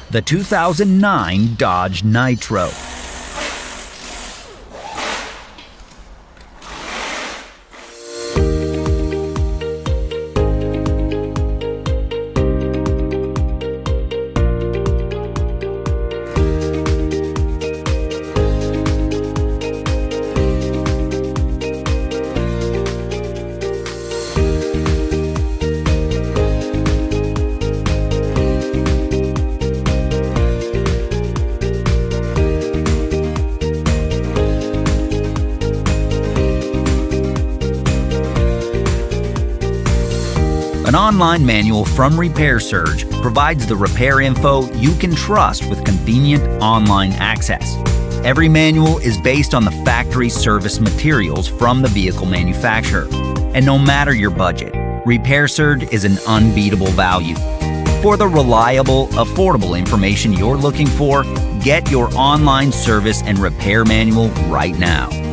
the 2009 Dodge Nitro. An online manual from Repair Surge provides the repair info you can trust with convenient online access. Every manual is based on the factory service materials from the vehicle manufacturer. And no matter your budget, Repair Surge is an unbeatable value. For the reliable, affordable information you're looking for, get your online service and repair manual right now.